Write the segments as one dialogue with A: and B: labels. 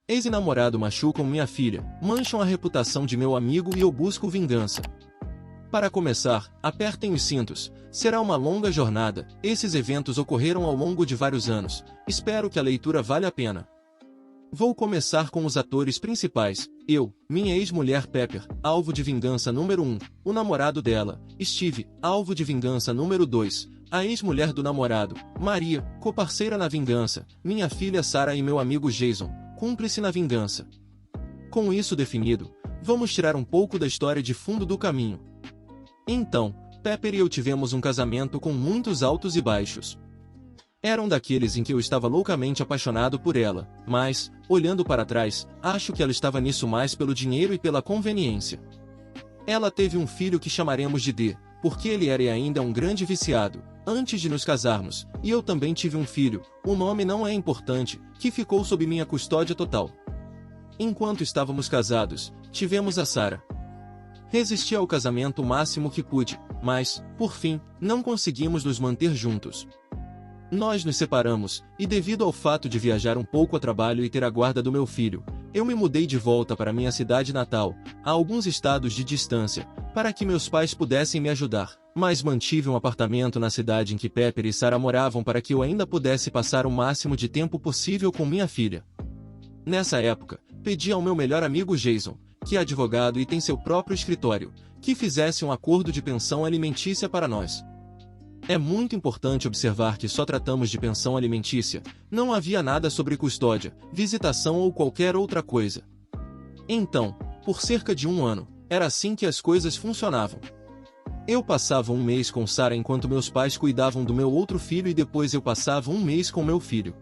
A: Ex-namorado machucam minha filha, mancham a reputação de meu amigo e eu busco vingança. Para começar, apertem os cintos. Será uma longa jornada. Esses eventos ocorreram ao longo de vários anos. Espero que a leitura valha a pena. Vou começar com os atores principais. Eu, minha ex-mulher Pepper, alvo de vingança número 1. O namorado dela, Steve, alvo de vingança número 2. A ex-mulher do namorado, Maria, coparceira na vingança. Minha filha Sarah e meu amigo Jason, cúmplice na vingança. Com isso definido, vamos tirar um pouco da história de fundo do caminho. Então, Pepper e eu tivemos um casamento com muitos altos e baixos. Era um daqueles em que eu estava loucamente apaixonado por ela, mas, olhando para trás, acho que ela estava nisso mais pelo dinheiro e pela conveniência. Ela teve um filho que chamaremos de D, porque ele era e ainda um grande viciado, antes de nos casarmos, e eu também tive um filho, o nome não é importante, que ficou sob minha custódia total. Enquanto estávamos casados, tivemos a Sarah. Resisti ao casamento o máximo que pude, mas, por fim, não conseguimos nos manter juntos. Nós nos separamos, e devido ao fato de viajar um pouco a trabalho e ter a guarda do meu filho, eu me mudei de volta para minha cidade natal, a alguns estados de distância, para que meus pais pudessem me ajudar, mas mantive um apartamento na cidade em que Pepper e Sarah moravam para que eu ainda pudesse passar o máximo de tempo possível com minha filha. Nessa época, pedi ao meu melhor amigo Jason, que é advogado e tem seu próprio escritório, que fizesse um acordo de pensão alimentícia para nós. É muito importante observar que só tratamos de pensão alimentícia, não havia nada sobre custódia, visitação ou qualquer outra coisa. Então, por cerca de um ano, era assim que as coisas funcionavam. Eu passava um mês com Sarah enquanto meus pais cuidavam do meu outro filho e depois eu passava um mês com meu filho.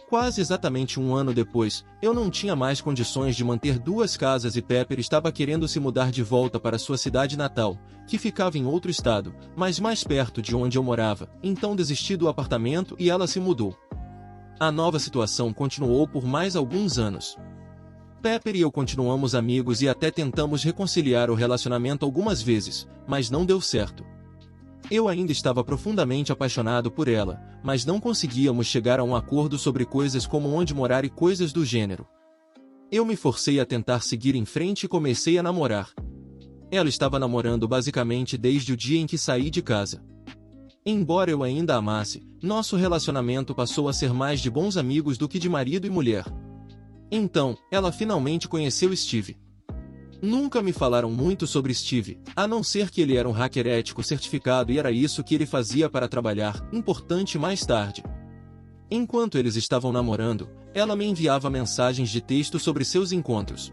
A: Quase exatamente um ano depois, eu não tinha mais condições de manter duas casas e Pepper estava querendo se mudar de volta para sua cidade natal, que ficava em outro estado, mas mais perto de onde eu morava, então desisti do apartamento e ela se mudou. A nova situação continuou por mais alguns anos. Pepper e eu continuamos amigos e até tentamos reconciliar o relacionamento algumas vezes, mas não deu certo. Eu ainda estava profundamente apaixonado por ela, mas não conseguíamos chegar a um acordo sobre coisas como onde morar e coisas do gênero. Eu me forcei a tentar seguir em frente e comecei a namorar. Ela estava namorando basicamente desde o dia em que saí de casa. Embora eu ainda a amasse, nosso relacionamento passou a ser mais de bons amigos do que de marido e mulher. Então, ela finalmente conheceu Steve. Nunca me falaram muito sobre Steve, a não ser que ele era um hacker ético certificado e era isso que ele fazia para trabalhar, importante mais tarde. Enquanto eles estavam namorando, ela me enviava mensagens de texto sobre seus encontros.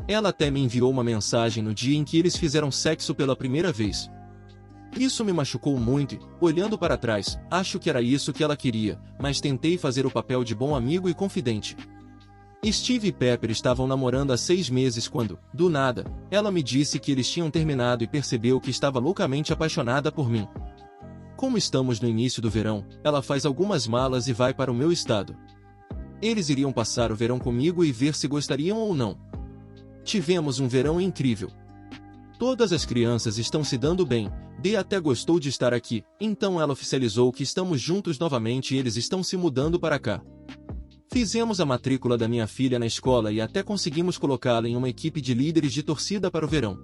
A: Ela até me enviou uma mensagem no dia em que eles fizeram sexo pela primeira vez. Isso me machucou muito e, olhando para trás, acho que era isso que ela queria, mas tentei fazer o papel de bom amigo e confidente. Steve e Pepper estavam namorando há 6 meses quando, do nada, ela me disse que eles tinham terminado e percebeu que estava loucamente apaixonada por mim. Como estamos no início do verão, ela faz algumas malas e vai para o meu estado. Eles iriam passar o verão comigo e ver se gostariam ou não. Tivemos um verão incrível. Todas as crianças estão se dando bem, Dee até gostou de estar aqui, então ela oficializou que estamos juntos novamente e eles estão se mudando para cá. Fizemos a matrícula da minha filha na escola e até conseguimos colocá-la em uma equipe de líderes de torcida para o verão.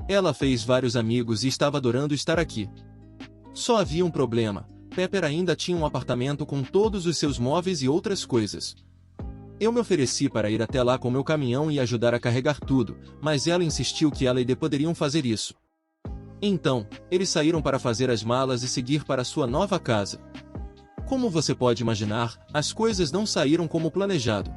A: Ela fez vários amigos e estava adorando estar aqui. Só havia um problema, Pepper ainda tinha um apartamento com todos os seus móveis e outras coisas. Eu me ofereci para ir até lá com meu caminhão e ajudar a carregar tudo, mas ela insistiu que ela e Dee poderiam fazer isso. Então, eles saíram para fazer as malas e seguir para sua nova casa. Como você pode imaginar, as coisas não saíram como planejado.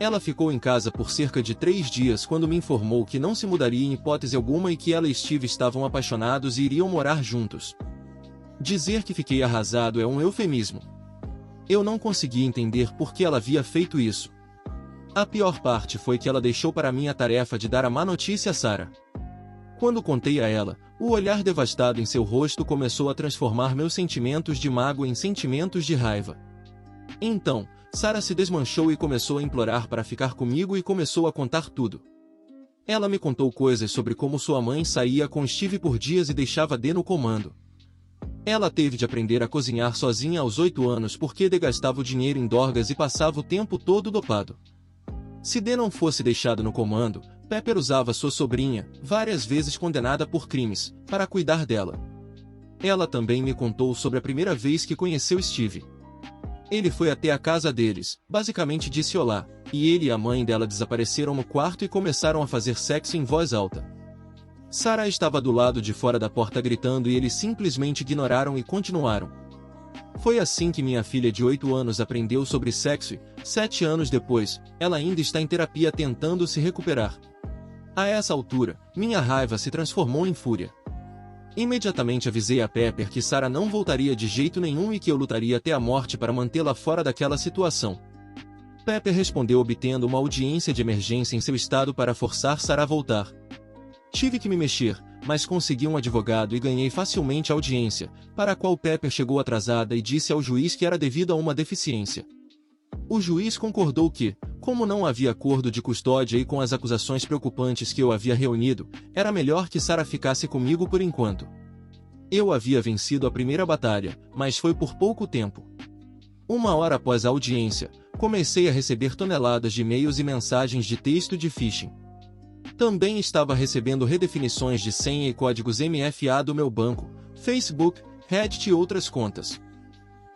A: Ela ficou em casa por cerca de 3 dias quando me informou que não se mudaria em hipótese alguma e que ela e Steve estavam apaixonados e iriam morar juntos. Dizer que fiquei arrasado é um eufemismo. Eu não consegui entender por que ela havia feito isso. A pior parte foi que ela deixou para mim a tarefa de dar a má notícia a Sarah. Quando contei a ela, o olhar devastado em seu rosto começou a transformar meus sentimentos de mágoa em sentimentos de raiva. Então, Sarah se desmanchou e começou a implorar para ficar comigo e começou a contar tudo. Ela me contou coisas sobre como sua mãe saía com Steve por dias e deixava Dee no comando. Ela teve de aprender a cozinhar sozinha aos 8 anos porque Dee gastava o dinheiro em drogas e passava o tempo todo dopado. Se D não fosse deixado no comando, Pepper usava sua sobrinha, várias vezes condenada por crimes, para cuidar dela. Ela também me contou sobre a primeira vez que conheceu Steve. Ele foi até a casa deles, basicamente disse olá, e ele e a mãe dela desapareceram no quarto e começaram a fazer sexo em voz alta. Sarah estava do lado de fora da porta gritando e eles simplesmente ignoraram e continuaram. Foi assim que minha filha de 8 anos aprendeu sobre sexo e, 7 anos depois, ela ainda está em terapia tentando se recuperar. A essa altura, minha raiva se transformou em fúria. Imediatamente avisei a Pepper que Sarah não voltaria de jeito nenhum e que eu lutaria até a morte para mantê-la fora daquela situação. Pepper respondeu obtendo uma audiência de emergência em seu estado para forçar Sarah a voltar. Tive que me mexer, mas consegui um advogado e ganhei facilmente a audiência, para a qual Pepper chegou atrasada e disse ao juiz que era devido a uma deficiência. O juiz concordou que, como não havia acordo de custódia e com as acusações preocupantes que eu havia reunido, era melhor que Sarah ficasse comigo por enquanto. Eu havia vencido a primeira batalha, mas foi por pouco tempo. 1 hora após a audiência, comecei a receber toneladas de e-mails e mensagens de texto de phishing. Também estava recebendo redefinições de senha e códigos MFA do meu banco, Facebook, Reddit e outras contas.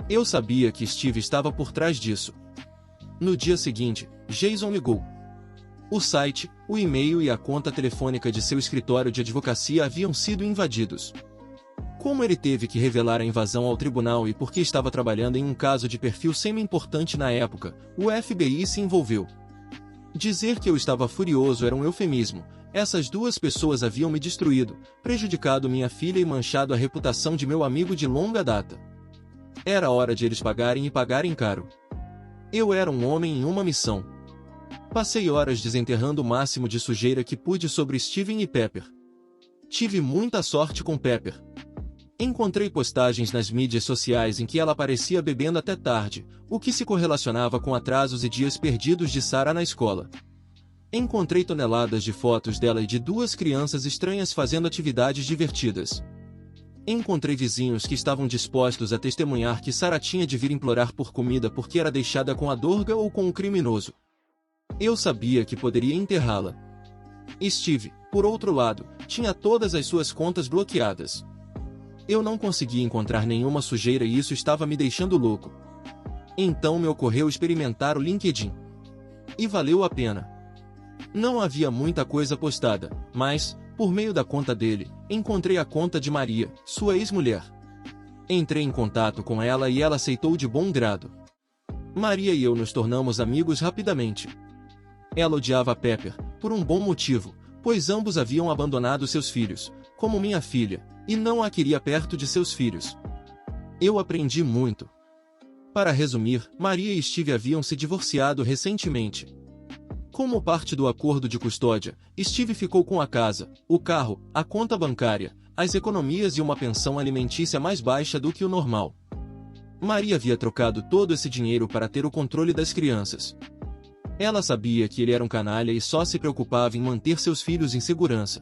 A: Eu sabia que Steve estava por trás disso. No dia seguinte, Jason ligou. O site, o e-mail e a conta telefônica de seu escritório de advocacia haviam sido invadidos. Como ele teve que revelar a invasão ao tribunal e porque estava trabalhando em um caso de perfil semi-importante na época, o FBI se envolveu. Dizer que eu estava furioso era um eufemismo. Essas duas pessoas haviam me destruído, prejudicado minha filha e manchado a reputação de meu amigo de longa data. Era hora de eles pagarem e pagarem caro. Eu era um homem em uma missão. Passei horas desenterrando o máximo de sujeira que pude sobre Steven e Pepper. Tive muita sorte com Pepper. Encontrei postagens nas mídias sociais em que ela aparecia bebendo até tarde, o que se correlacionava com atrasos e dias perdidos de Sarah na escola. Encontrei toneladas de fotos dela e de duas crianças estranhas fazendo atividades divertidas. Encontrei vizinhos que estavam dispostos a testemunhar que Sarah tinha de vir implorar por comida porque era deixada com a dorga ou com um criminoso. Eu sabia que poderia enterrá-la. Steve, por outro lado, tinha todas as suas contas bloqueadas. Eu não conseguia encontrar nenhuma sujeira e isso estava me deixando louco. Então me ocorreu experimentar o LinkedIn. E valeu a pena. Não havia muita coisa postada, mas, por meio da conta dele, encontrei a conta de Maria, sua ex-mulher. Entrei em contato com ela e ela aceitou de bom grado. Maria e eu nos tornamos amigos rapidamente. Ela odiava Pepper, por um bom motivo, pois ambos haviam abandonado seus filhos, como minha filha, e não a queria perto de seus filhos. Eu aprendi muito. Para resumir, Maria e Steve haviam se divorciado recentemente. Como parte do acordo de custódia, Steve ficou com a casa, o carro, a conta bancária, as economias e uma pensão alimentícia mais baixa do que o normal. Maria havia trocado todo esse dinheiro para ter o controle das crianças. Ela sabia que ele era um canalha e só se preocupava em manter seus filhos em segurança.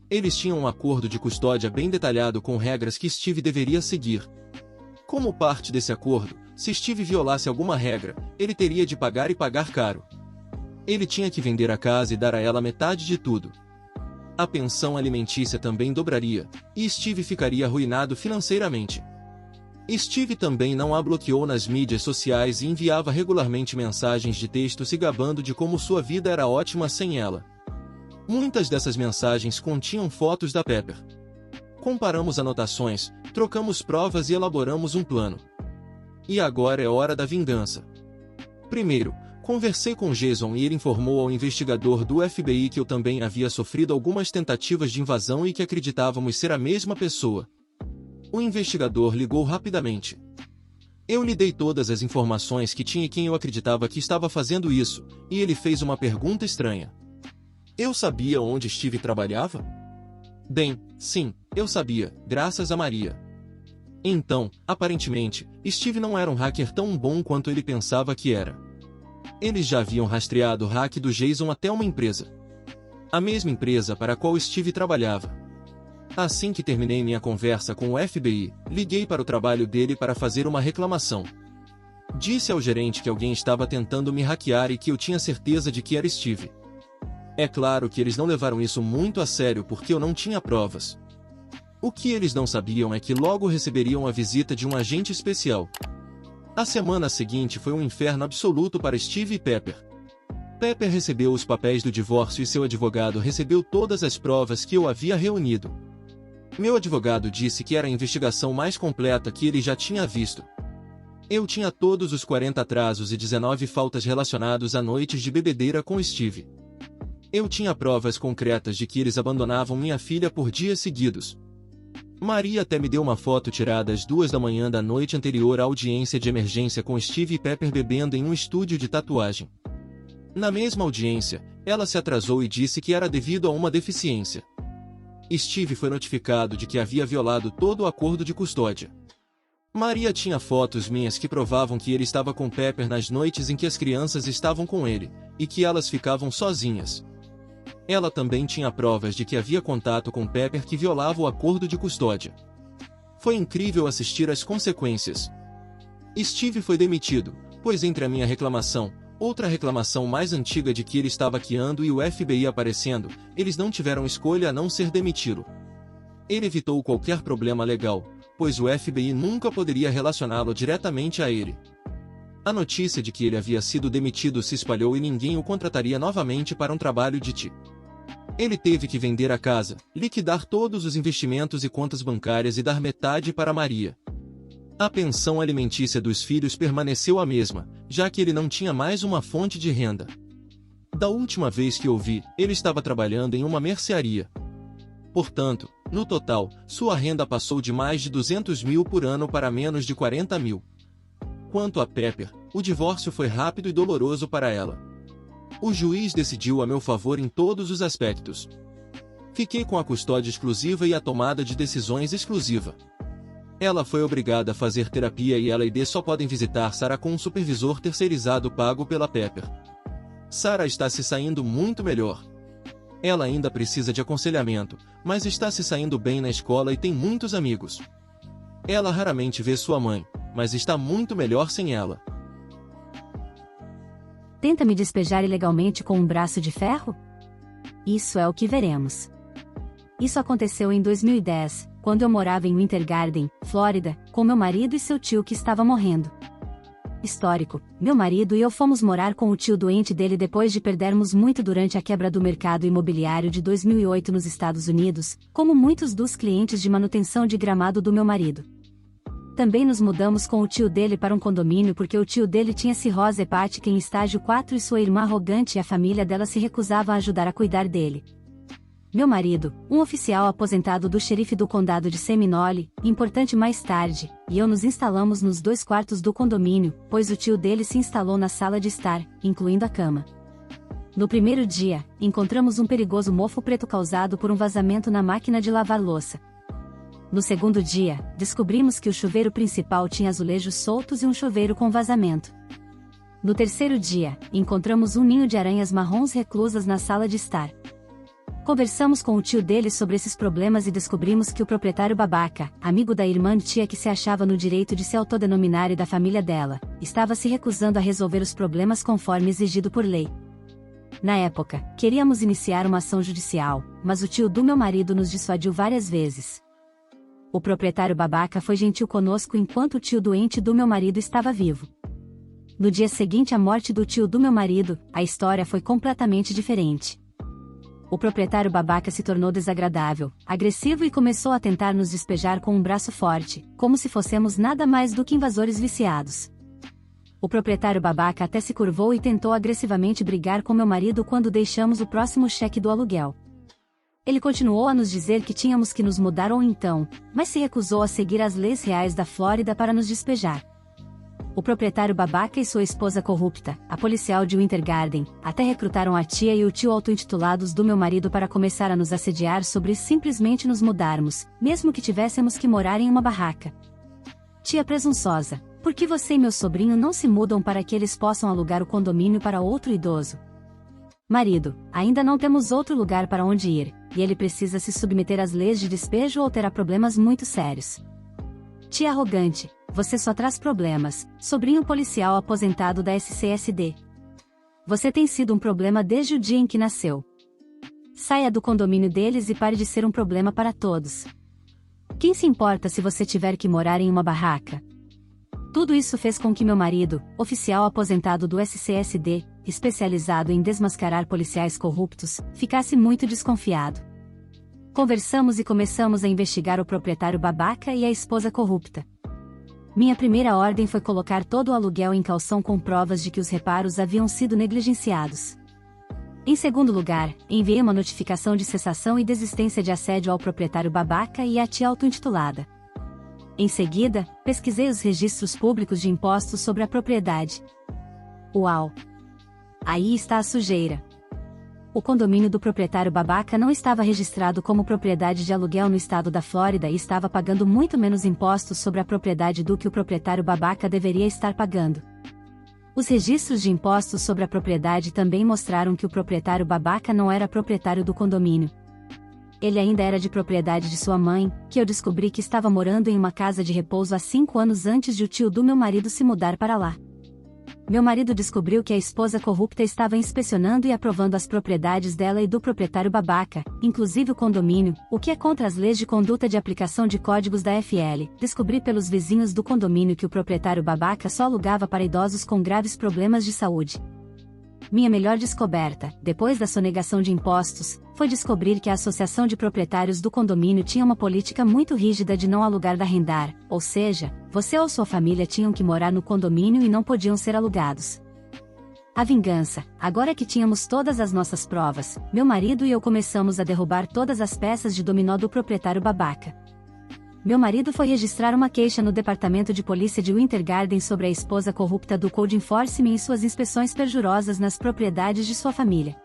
A: Eles tinham um acordo de custódia bem detalhado com regras que Steve deveria seguir. Como parte desse acordo, se Steve violasse alguma regra, ele teria de pagar e pagar caro. Ele tinha que vender a casa e dar a ela metade de tudo. A pensão alimentícia também dobraria, e Steve ficaria arruinado financeiramente. Steve também não a bloqueou nas mídias sociais e enviava regularmente mensagens de texto se gabando de como sua vida era ótima sem ela. Muitas dessas mensagens continham fotos da Pepper. Comparamos anotações, trocamos provas e elaboramos um plano. E agora é hora da vingança. Primeiro, conversei com Jason e ele informou ao investigador do FBI que eu também havia sofrido algumas tentativas de invasão e que acreditávamos ser a mesma pessoa. O investigador ligou rapidamente. Eu lhe dei todas as informações que tinha e quem eu acreditava que estava fazendo isso, e ele fez uma pergunta estranha. Eu sabia onde Steve trabalhava? Bem, sim, eu sabia, graças a Maria. Então, aparentemente, Steve não era um hacker tão bom quanto ele pensava que era. Eles já haviam rastreado o hack do Jason até uma empresa. A mesma empresa para a qual Steve trabalhava. Assim que terminei minha conversa com o FBI, liguei para o trabalho dele para fazer uma reclamação. Disse ao gerente que alguém estava tentando me hackear e que eu tinha certeza de que era Steve. É claro que eles não levaram isso muito a sério porque eu não tinha provas. O que eles não sabiam é que logo receberiam a visita de um agente especial. A semana seguinte foi um inferno absoluto para Steve e Pepper. Pepper recebeu os papéis do divórcio e seu advogado recebeu todas as provas que eu havia reunido. Meu advogado disse que era a investigação mais completa que ele já tinha visto. Eu tinha todos os 40 atrasos e 19 faltas relacionados a noites de bebedeira com Steve. Eu tinha provas concretas de que eles abandonavam minha filha por dias seguidos. Maria até me deu uma foto tirada às 2 da manhã da noite anterior à audiência de emergência com Steve e Pepper bebendo em um estúdio de tatuagem. Na mesma audiência, ela se atrasou e disse que era devido a uma deficiência. Steve foi notificado de que havia violado todo o acordo de custódia. Maria tinha fotos minhas que provavam que ele estava com Pepper nas noites em que as crianças estavam com ele, e que elas ficavam sozinhas. Ela também tinha provas de que havia contato com Pepper que violava o acordo de custódia. Foi incrível assistir às consequências. Steve foi demitido, pois entre a minha reclamação, outra reclamação mais antiga de que ele estava hackeando e o FBI aparecendo, eles não tiveram escolha a não ser demiti-lo. Ele evitou qualquer problema legal, pois o FBI nunca poderia relacioná-lo diretamente a ele. A notícia de que ele havia sido demitido se espalhou e ninguém o contrataria novamente para um trabalho de TI. Ele teve que vender a casa, liquidar todos os investimentos e contas bancárias e dar metade para Maria. A pensão alimentícia dos filhos permaneceu a mesma, já que ele não tinha mais uma fonte de renda. Da última vez que o vi, ele estava trabalhando em uma mercearia. Portanto, no total, sua renda passou de mais de 200 mil por ano para menos de 40 mil. Quanto a Pepper, o divórcio foi rápido e doloroso para ela. O juiz decidiu a meu favor em todos os aspectos. Fiquei com a custódia exclusiva e a tomada de decisões exclusiva. Ela foi obrigada a fazer terapia e ela e D só podem visitar Sarah com um supervisor terceirizado pago pela Pepper. Sarah está se saindo muito melhor. Ela ainda precisa de aconselhamento, mas está se saindo bem na escola e tem muitos amigos. Ela raramente vê sua mãe, mas está muito melhor sem ela.
B: Tenta me despejar ilegalmente com um braço de ferro? Isso é o que veremos. Isso aconteceu em 2010, quando eu morava em Winter Garden, Flórida, com meu marido e seu tio que estava morrendo. Histórico, meu marido e eu fomos morar com o tio doente dele depois de perdermos muito durante a quebra do mercado imobiliário de 2008 nos Estados Unidos, como muitos dos clientes de manutenção de gramado do meu marido. Também nos mudamos com o tio dele para um condomínio porque o tio dele tinha cirrose hepática em estágio 4 e sua irmã arrogante e a família dela se recusava a ajudar a cuidar dele. Meu marido, um oficial aposentado do xerife do condado de Seminole, importante mais tarde, e eu nos instalamos nos 2 quartos do condomínio, pois o tio dele se instalou na sala de estar, incluindo a cama. No primeiro dia, encontramos um perigoso mofo preto causado por um vazamento na máquina de lavar louça. No segundo dia, descobrimos que o chuveiro principal tinha azulejos soltos e um chuveiro com vazamento. No terceiro dia, encontramos um ninho de aranhas marrons reclusas na sala de estar. Conversamos com o tio dele sobre esses problemas e descobrimos que o proprietário babaca, amigo da irmã tia que se achava no direito de se autodenominar e da família dela, estava se recusando a resolver os problemas conforme exigido por lei. Na época, queríamos iniciar uma ação judicial, mas o tio do meu marido nos dissuadiu várias vezes. O proprietário babaca foi gentil conosco enquanto o tio doente do meu marido estava vivo. No dia seguinte à morte do tio do meu marido, a história foi completamente diferente. O proprietário babaca se tornou desagradável, agressivo e começou a tentar nos despejar com um braço forte, como se fôssemos nada mais do que invasores viciados. O proprietário babaca até se curvou e tentou agressivamente brigar com meu marido quando deixamos o próximo cheque do aluguel. Ele continuou a nos dizer que tínhamos que nos mudar ou então, mas se recusou a seguir as leis reais da Flórida para nos despejar. O proprietário babaca e sua esposa corrupta, a policial de Winter Garden, até recrutaram a tia e o tio auto-intitulados do meu marido para começar a nos assediar sobre simplesmente nos mudarmos, mesmo que tivéssemos que morar em uma barraca. Tia presunçosa, por que você e meu sobrinho não se mudam para que eles possam alugar o condomínio para outro idoso? Marido, ainda não temos outro lugar para onde ir, e ele precisa se submeter às leis de despejo ou terá problemas muito sérios. Tia arrogante, você só traz problemas, sobrinho policial aposentado da SCSD. Você tem sido um problema desde o dia em que nasceu. Saia do condomínio deles e pare de ser um problema para todos. Quem se importa se você tiver que morar em uma barraca? Tudo isso fez com que meu marido, oficial aposentado do SCSD, especializado em desmascarar policiais corruptos, ficasse muito desconfiado. Conversamos e começamos a investigar o proprietário babaca e a esposa corrupta. Minha primeira ordem foi colocar todo o aluguel em caução com provas de que os reparos haviam sido negligenciados. Em segundo lugar, enviei uma notificação de cessação e desistência de assédio ao proprietário babaca e à tia auto-intitulada. Em seguida, pesquisei os registros públicos de impostos sobre a propriedade. Uau! Aí está a sujeira. O condomínio do proprietário babaca não estava registrado como propriedade de aluguel no estado da Flórida e estava pagando muito menos impostos sobre a propriedade do que o proprietário babaca deveria estar pagando. Os registros de impostos sobre a propriedade também mostraram que o proprietário babaca não era proprietário do condomínio. Ele ainda era de propriedade de sua mãe, que eu descobri que estava morando em uma casa de repouso há 5 anos antes de o tio do meu marido se mudar para lá. Meu marido descobriu que a esposa corrupta estava inspecionando e aprovando as propriedades dela e do proprietário babaca, inclusive o condomínio, o que é contra as leis de conduta de aplicação de códigos da FL. Descobri pelos vizinhos do condomínio que o proprietário babaca só alugava para idosos com graves problemas de saúde. Minha melhor descoberta, depois da sonegação de impostos, foi descobrir que a Associação de Proprietários do Condomínio tinha uma política muito rígida de não alugar da arrendar, ou seja, você ou sua família tinham que morar no condomínio e não podiam ser alugados. A vingança. Agora que tínhamos todas as nossas provas, meu marido e eu começamos a derrubar todas as peças de dominó do proprietário babaca. Meu marido foi registrar uma queixa no departamento de polícia de Winter Garden sobre a esposa corrupta do Code Enforcement e suas inspeções perjurosas nas propriedades de sua família.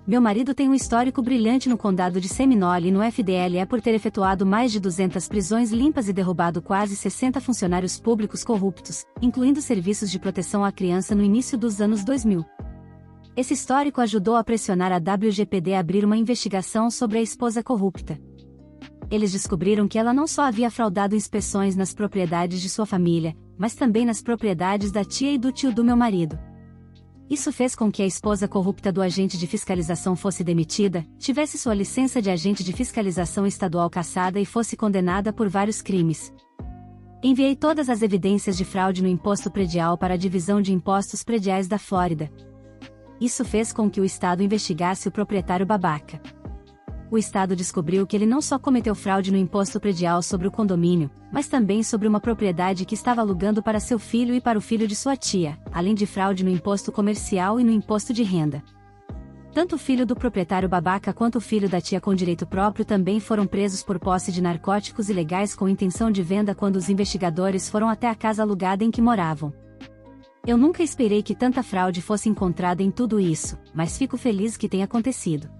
B: Meu marido tem um histórico brilhante no condado de Seminole e no FDLE por ter efetuado mais de 200 prisões limpas e derrubado quase 60 funcionários públicos corruptos, incluindo serviços de proteção à criança no início dos anos 2000. Esse histórico ajudou a pressionar a WGPD a abrir uma investigação sobre a esposa corrupta. Eles descobriram que ela não só havia fraudado inspeções nas propriedades de sua família, mas também nas propriedades da tia e do tio do meu marido. Isso fez com que a esposa corrupta do agente de fiscalização fosse demitida, tivesse sua licença de agente de fiscalização estadual cassada e fosse condenada por vários crimes. Enviei todas as evidências de fraude no imposto predial para a Divisão de Impostos Prediais da Flórida. Isso fez com que o estado investigasse o proprietário babaca. O estado descobriu que ele não só cometeu fraude no imposto predial sobre o condomínio, mas também sobre uma propriedade que estava alugando para seu filho e para o filho de sua tia, além de fraude no imposto comercial e no imposto de renda. Tanto o filho do proprietário babaca quanto o filho da tia com direito próprio também foram presos por posse de narcóticos ilegais com intenção de venda quando os investigadores foram até a casa alugada em que moravam. Eu nunca esperei que tanta fraude fosse encontrada em tudo isso, mas fico feliz que tenha acontecido.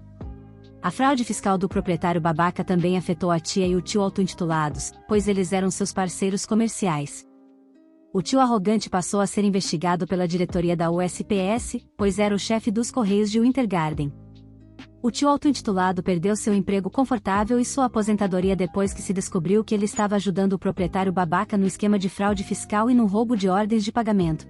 B: A fraude fiscal do proprietário babaca também afetou a tia e o tio auto-intitulados, pois eles eram seus parceiros comerciais. O tio arrogante passou a ser investigado pela diretoria da USPS, pois era o chefe dos Correios de Winter Garden. O tio auto-intitulado perdeu seu emprego confortável e sua aposentadoria depois que se descobriu que ele estava ajudando o proprietário babaca no esquema de fraude fiscal e no roubo de ordens de pagamento.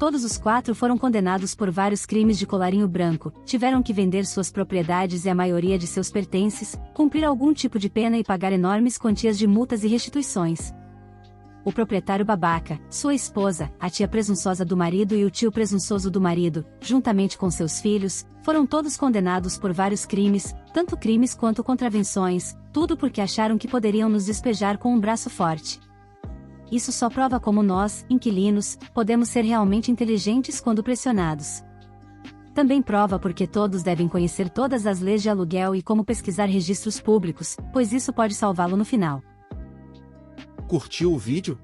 B: Todos os 4 foram condenados por vários crimes de colarinho branco, tiveram que vender suas propriedades e a maioria de seus pertences, cumprir algum tipo de pena e pagar enormes quantias de multas e restituições. O proprietário babaca, sua esposa, a tia presunçosa do marido e o tio presunçoso do marido, juntamente com seus filhos, foram todos condenados por vários crimes, tanto crimes quanto contravenções, tudo porque acharam que poderiam nos despejar com um braço forte. Isso só prova como nós, inquilinos, podemos ser realmente inteligentes quando pressionados. Também prova porque todos devem conhecer todas as leis de aluguel e como pesquisar registros públicos, pois isso pode salvá-lo no final.
A: Curtiu o vídeo?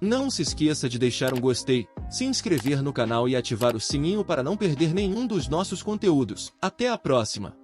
A: Não se esqueça de deixar um gostei, se inscrever no canal e ativar o sininho para não perder nenhum dos nossos conteúdos. Até a próxima!